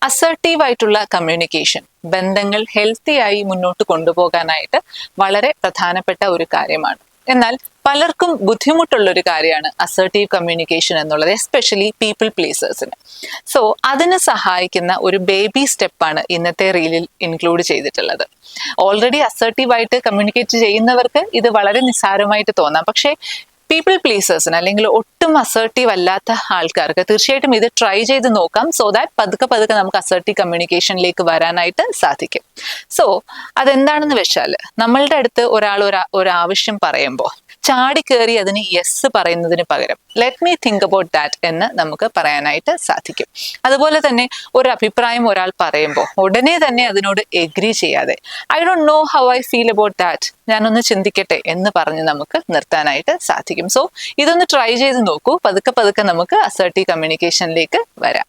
Assertive ആയിട്ടുള്ള communication ബന്ധങ്ങൾ healthy ആയി മുന്നോട്ട് കൊണ്ടുപോകാനായിട്ട് വളരെ പ്രധാനപ്പെട്ട ഒരു കാര്യമാണ്. എന്നാൽ പലർക്കും ബുദ്ധിമുട്ടുള്ള ഒരു കാര്യമാണ് അസർട്ടീവ് കമ്മ്യൂണിക്കേഷൻ എന്നുള്ളത്, എസ്പെഷ്യലി പീപ്പിൾ പ്ലീസേഴ്സിന്. സോ അതിന് സഹായിക്കുന്ന ഒരു ബേബി സ്റ്റെപ്പാണ് ഇന്നത്തെ റീലിൽ ഇൻക്ലൂഡ് ചെയ്തിട്ടുള്ളത്. ഓൾറെഡി അസർട്ടീവായിട്ട് കമ്മ്യൂണിക്കേറ്റ് ചെയ്യുന്നവർക്ക് ഇത് വളരെ നിസ്സാരമായിട്ട് തോന്നാം. പക്ഷേ പീപ്പിൾ പ്ലീസേഴ്സിന് അല്ലെങ്കിൽ ഒട്ടും അസർട്ടീവ് അല്ലാത്ത ആൾക്കാർക്ക് തീർച്ചയായിട്ടും ഇത് ട്രൈ ചെയ്ത് നോക്കാം. സോ ദാറ്റ് പതുക്കെ പതുക്കെ നമുക്ക് അസർട്ടീവ് കമ്മ്യൂണിക്കേഷനിലേക്ക് വരാനായിട്ട് സാധിക്കും. സോ അതെന്താണെന്ന് വെച്ചാൽ, നമ്മളുടെ അടുത്ത് ഒരാൾ ഒരു ആവശ്യം പറയുമ്പോൾ ചാടിക്കേറി അതിന് യെസ് പറയുന്നതിന് പകരം let me think about that എന്ന് നമുക്ക് പറയാനായിട്ട് സാധിക്കും. അതുപോലെ തന്നെ ഒരു അഭിപ്രായം ഒരാൾ പറയുമ്പോൾ ഉടനെ തന്നെ അതിനോട് എഗ്രി ചെയ്യാതെ I don't know how I feel about that, ഞാനൊന്ന് ചിന്തിക്കട്ടെ എന്ന് പറഞ്ഞ് നമുക്ക് നിർത്താനായിട്ട് സാധിക്കും. സോ ഇതൊന്ന് ട്രൈ ചെയ്ത് നോക്കൂ. പതുക്കെ പതുക്കെ നമുക്ക് അസർട്ടീവ് കമ്മ്യൂണിക്കേഷനിലേക്ക് വരാം.